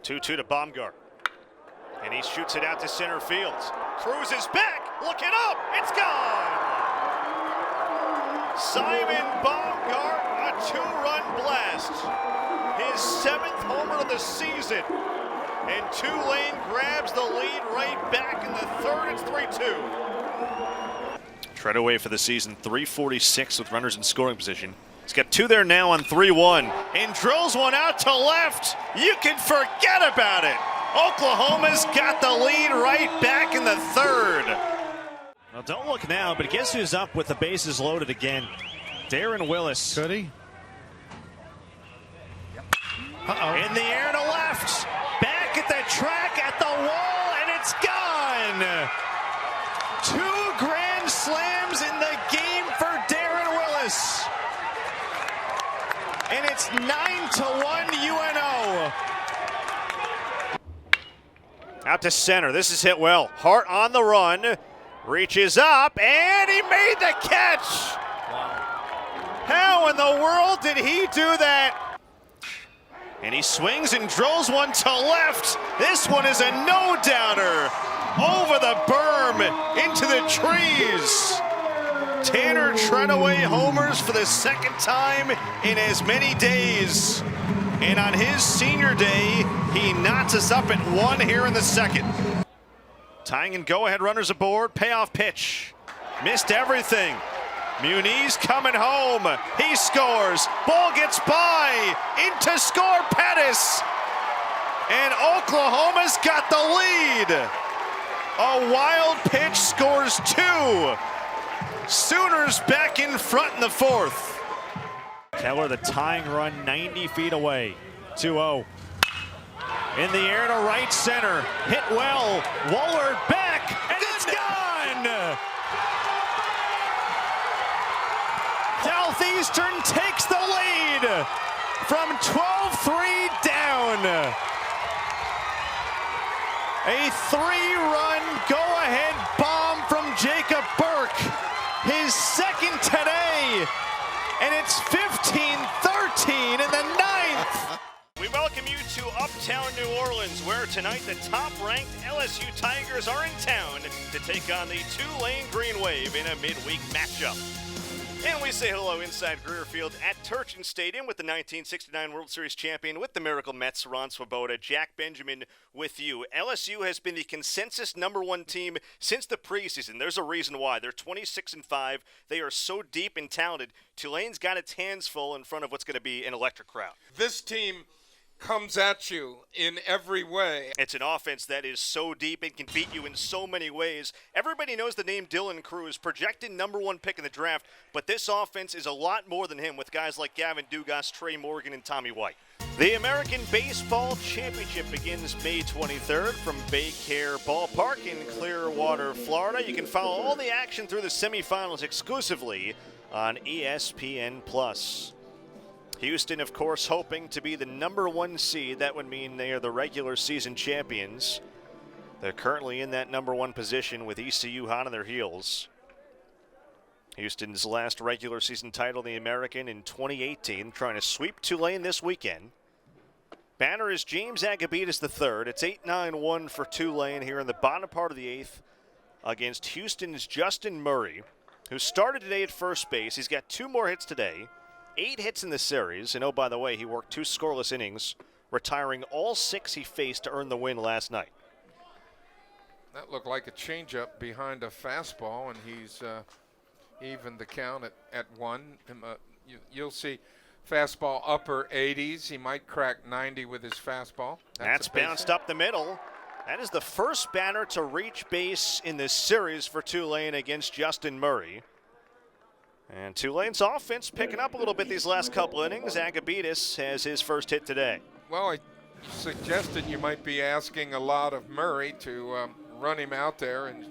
2-2 to Baumgart. And he shoots it out to center field. Cruz is back, looking up, it's gone! Simon Baumgart, a 2-run blast. His 7th homer of the season. And Tulane grabs the lead right back in the 3rd. It's 3-2. Treadaway for the season, 346 with runners in scoring position. He's got 2 there now on 3-1. And drills one out to left. You can forget about it. Oklahoma's got the lead right back in the 3rd. Well, don't look now, but guess who's up with the bases loaded again? Darren Willis. Could he? In the air to left. Back at the track, at the wall, and it's gone. 2 grand slams in the game for Darren Willis. And it's 9-1 UNO. Out to center. This is hit well. Hart on the run. Reaches up, and he made the catch. Wow. How in the world did he do that? And he swings and drills one to left. This one is a no-doubter. Over the berm, into the trees. Tanner Treadaway homers for the 2nd time in as many days. And on his senior day, he knots us up at 1 here in the 2nd. Tying and go-ahead runners aboard, payoff pitch. Missed everything. Muniz coming home. He scores. Ball gets by. Into score Pettis. And Oklahoma's got the lead. A wild pitch scores 2. Sooners back in front in the 4th. Keller, the tying run 90 feet away. 2-0. In the air to right center. Hit well. Wohlert back. And it's gone. Southeastern takes the lead from 12-3 down. A 3-run go-ahead bomb from Jacob Burke. His 2nd today. And it's 15-13 in the 9th. We welcome you to Uptown New Orleans, where tonight the top-ranked LSU Tigers are in town to take on the Tulane Green Wave in a midweek matchup. And we say hello inside Greer Field at Turchin Stadium with the 1969 World Series champion with the Miracle Mets, Ron Swoboda. Jack Benjamin with you. LSU has been the consensus #1 team since the preseason. There's a reason why. They're 26-5. They are so deep and talented. Tulane's got its hands full in front of what's going to be an electric crowd. This team comes at you in every way. It's an offense that is so deep it can beat you in so many ways. Everybody knows the name Dylan Cruz, projected #1 pick in the draft, but this offense is a lot more than him with guys like Gavin Dugas, Trey Morgan, and Tommy White. The American Baseball Championship begins May 23rd from Baycare Ballpark in Clearwater, Florida. You can follow all the action through the semifinals exclusively on ESPN+. Houston, of course, hoping to be the #1 seed. That would mean they are the regular season champions. They're currently in that #1 position with ECU hot on their heels. Houston's last regular season title, the American, in 2018, trying to sweep Tulane this weekend. Banner is James Agabitis III. It's 8-9-1 for Tulane here in the bottom part of the 8th against Houston's Justin Murray, who started today at first base. He's got 2 more hits today. 8 hits in the series, and oh, by the way, he worked 2 scoreless innings, retiring all 6 he faced to earn the win last night. That looked like a changeup behind a fastball, and he's evened the count at 1. You'll see fastball upper 80s. He might crack 90 with his fastball. That's bounced up the middle. That is the first batter to reach base in this series for Tulane against Justin Murray. And Tulane's offense picking up a little bit these last couple innings. Agabitis has his first hit today. Well, I suggested you might be asking a lot of Murray to run him out there. And,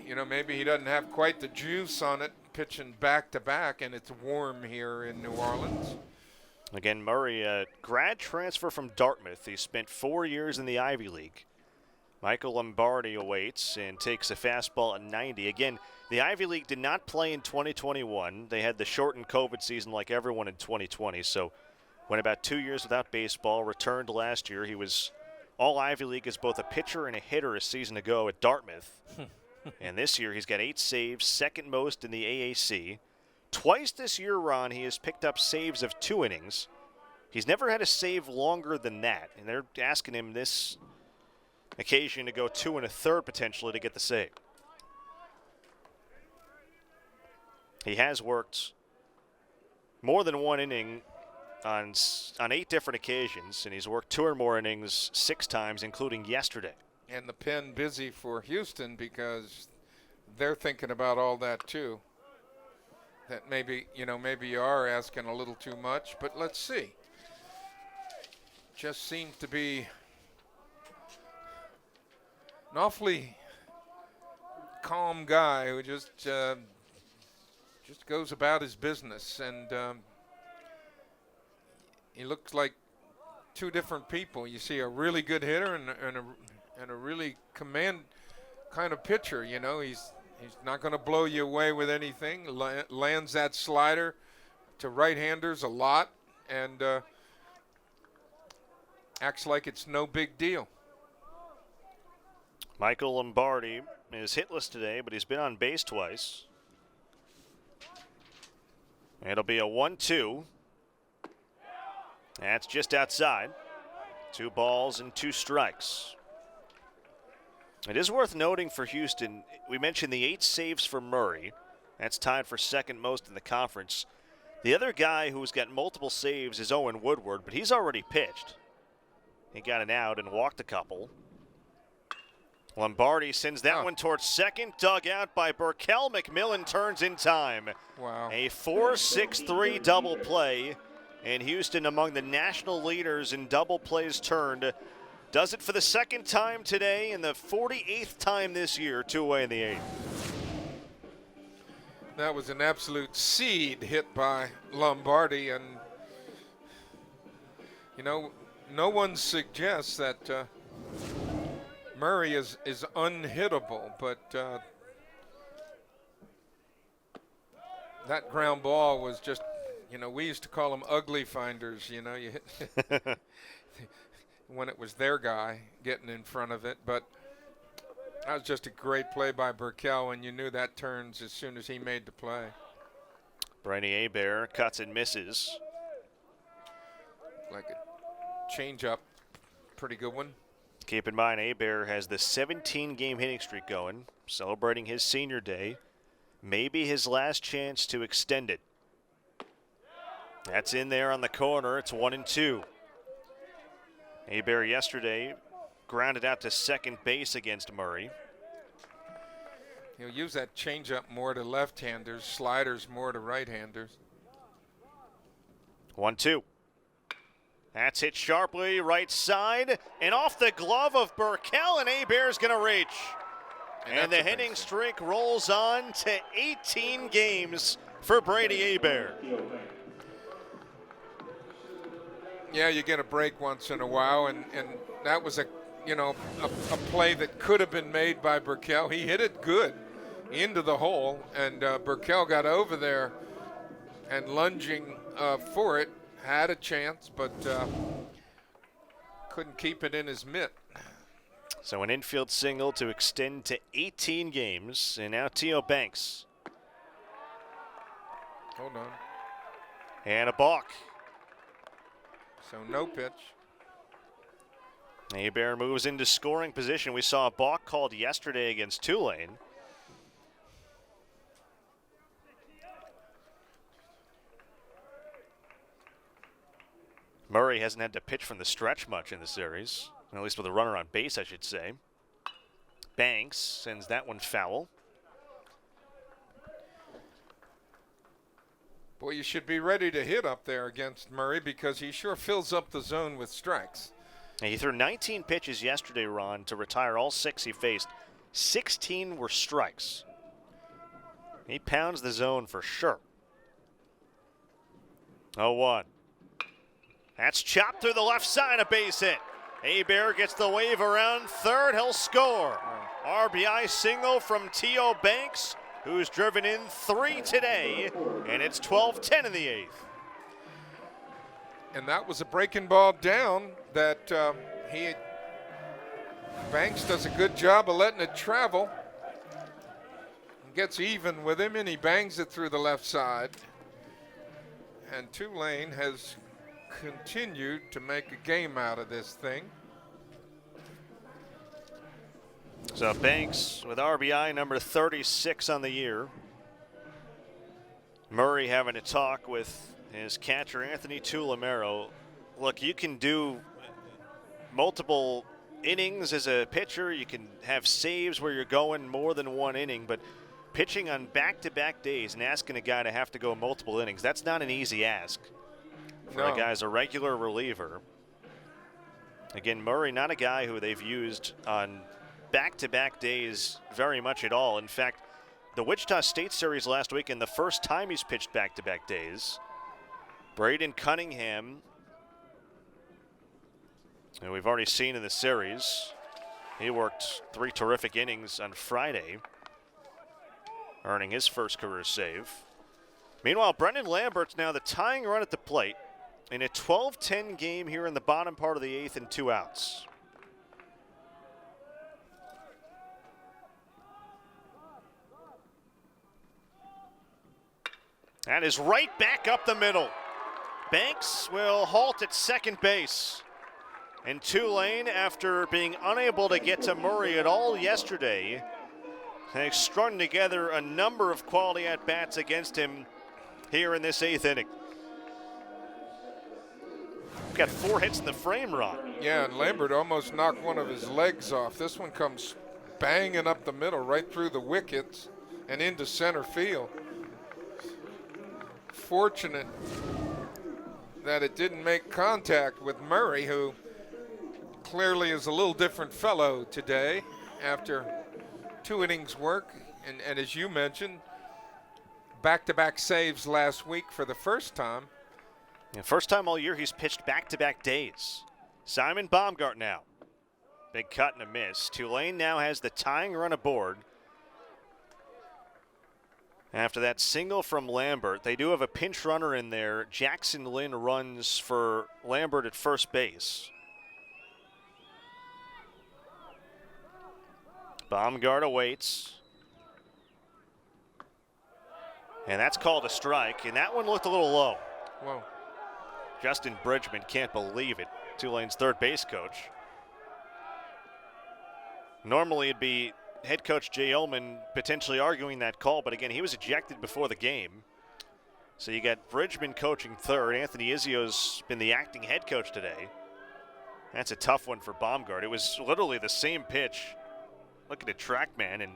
you know, maybe he doesn't have quite the juice on it, pitching back-to-back, and it's warm here in New Orleans. Again, Murray, a grad transfer from Dartmouth. He spent 4 years in the Ivy League. Michael Lombardi awaits and takes a fastball at 90. Again, the Ivy League did not play in 2021. They had the shortened COVID season like everyone in 2020. So Went about 2 years without baseball, returned last year. He was all Ivy League as both a pitcher and a hitter a season ago at Dartmouth. And this year he's got 8 saves, second most in the AAC. Twice this year, Ron, he has picked up saves of 2 innings. He's never had a save longer than that, and they're asking him this occasion to go 2 1/3 potentially to get the save. He has worked more than 1 inning on 8 different occasions, and he's worked 2 or more innings 6 times, including yesterday. And the pen busy for Houston because they're thinking about all that too. That maybe you are asking a little too much, but let's see. Just seems to be an awfully calm guy who just goes about his business, and he looks like 2 different people. You see a really good hitter and a really command kind of pitcher. You know, he's not going to blow you away with anything. Lands that slider to right-handers a lot, and acts like it's no big deal. Michael Lombardi is hitless today, but he's been on base twice. It'll be a 1-2. That's just outside. 2 balls and 2 strikes. It is worth noting for Houston, we mentioned the 8 saves for Murray. That's tied for second most in the conference. The other guy who's got multiple saves is Owen Woodward, but he's already pitched. He got an out and walked a couple. Lombardi sends that one towards second, dug out by Burkell. McMillan turns in time. Wow. A 4-6-3 double play, and Houston among the national leaders in double plays turned. Does it for the second time today and the 48th time this year, 2 away in the 8th. That was an absolute seed hit by Lombardi, and no one suggests that Murray is unhittable, but that ground ball was just, we used to call them ugly finders, you hit when it was their guy getting in front of it. But that was just a great play by Burkell, and you knew that turns as soon as he made the play. Brady Hebert cuts and misses. Like a changeup, pretty good one. Keep in mind, Hebert has the 17-game hitting streak going, celebrating his senior day. Maybe his last chance to extend it. That's in there on the corner. It's 1-2. Hebert yesterday grounded out to second base against Murray. He'll use that changeup more to left-handers, sliders more to right-handers. 1-2. That's hit sharply right side and off the glove of Burkell, and Hebert's going to reach. And the hitting streak rolls on to 18 games for Brady Hebert. Yeah, you get a break once in a while, and that was a play that could have been made by Burkell. He hit it good into the hole, and Burkell got over there and lunging for it, had a chance, but couldn't keep it in his mitt. So an infield single to extend to 18 games, and now Theo Banks. Hold on. And a balk. So no pitch. Hebert moves into scoring position. We saw a balk called yesterday against Tulane. Murray hasn't had to pitch from the stretch much in the series, at least with a runner on base, I should say. Banks sends that one foul. Boy, you should be ready to hit up there against Murray because he sure fills up the zone with strikes. And he threw 19 pitches yesterday, Ron, to retire all 6 he faced. 16 were strikes. He pounds the zone for sure. 0-1. That's chopped through the left side, a base hit. Hebert gets the wave around third. He'll score. RBI single from Theo Banks, who's driven in 3 today, and it's 12-10 in the 8th. And that was a breaking ball down that Banks does a good job of letting it travel. Gets even with him, and he bangs it through the left side. And Tulane has continued to make a game out of this thing. So Banks with RBI number 36 on the year. Murray having a talk with his catcher, Anthony Tulamero. Look, you can do multiple innings as a pitcher. You can have saves where you're going more than one inning, but pitching on back-to-back days and asking a guy to have to go multiple innings, that's not an easy ask for a guy as a regular reliever. Again, Murray, not a guy who they've used on back-to-back days very much at all. In fact, the Wichita State series last weekend, the first time he's pitched back-to-back days. Braden Cunningham, and we've already seen in the series, he worked 3 terrific innings on Friday, earning his first career save. Meanwhile, Brendan Lambert's now the tying run at the plate in a 12-10 game here in the bottom part of the 8th and 2 outs. That is right back up the middle. Banks will halt at second base. And Tulane, after being unable to get to Murray at all yesterday, has strung together a number of quality at-bats against him here in this 8th inning. Got 4 hits in the frame, Ron. Yeah, and Lambert almost knocked one of his legs off. This one comes banging up the middle, right through the wickets and into center field. Fortunate that it didn't make contact with Murray, who clearly is a little different fellow today after 2 innings work. And as you mentioned, back-to-back saves last week for the first time. Yeah, first time all year he's pitched back-to-back days. Simon Baumgart now. Big cut and a miss. Tulane now has the tying run aboard. After that single from Lambert, they do have a pinch runner in there. Jackson Lynn runs for Lambert at first base. Baumgart awaits. And that's called a strike, and that one looked a little low. Whoa. Justin Bridgman can't believe it. Tulane's third base coach. Normally it'd be head coach Jay Ullman potentially arguing that call, but again, he was ejected before the game. So you got Bridgman coaching third. Anthony Izzio's been the acting head coach today. That's a tough one for Baumgart. It was literally the same pitch. Look at the TrackMan and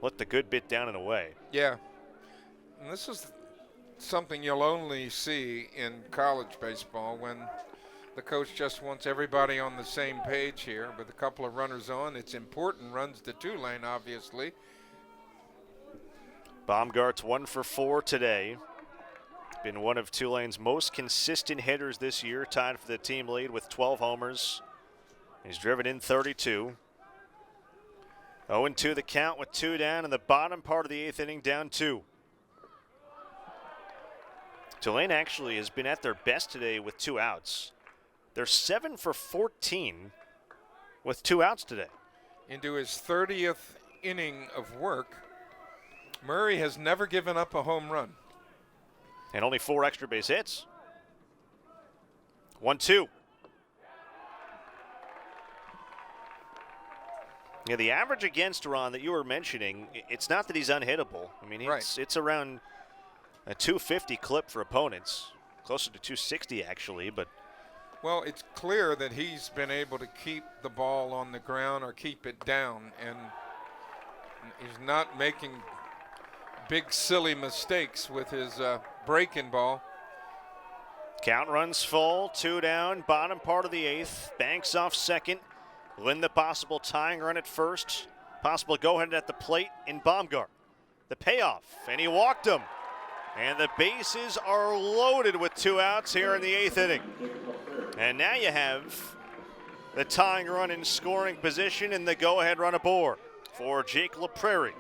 looked a good bit down and away. Yeah. And this is something you'll only see in college baseball when the coach just wants everybody on the same page here with a couple of runners on. It's important runs to Tulane, obviously. Baumgart's 1 for 4 today. Been one of Tulane's most consistent hitters this year, tied for the team lead with 12 homers. He's driven in 32. 0-2 the count with 2 down in the bottom part of the 8th inning, down 2. Tulane actually has been at their best today with 2 outs. They're 7 for 14 with 2 outs today. Into his 30th inning of work, Murray has never given up a home run. And only 4 extra base hits. 1-2. Yeah, the average against Ron that you were mentioning, it's not that he's unhittable. I mean, it's around a 250 clip for opponents, closer to 260 actually, but. Well, it's clear that he's been able to keep the ball on the ground or keep it down, and he's not making big silly mistakes with his breaking ball. Count runs full, 2 down, bottom part of the 8th. Banks off second. Lynn the possible tying run at first. Possible go-ahead at the plate in Baumgart. The payoff, and he walked him. And the bases are loaded with 2 outs here in the 8th inning. And now you have the tying run in scoring position and the go-ahead run aboard for Jake LaPrairie.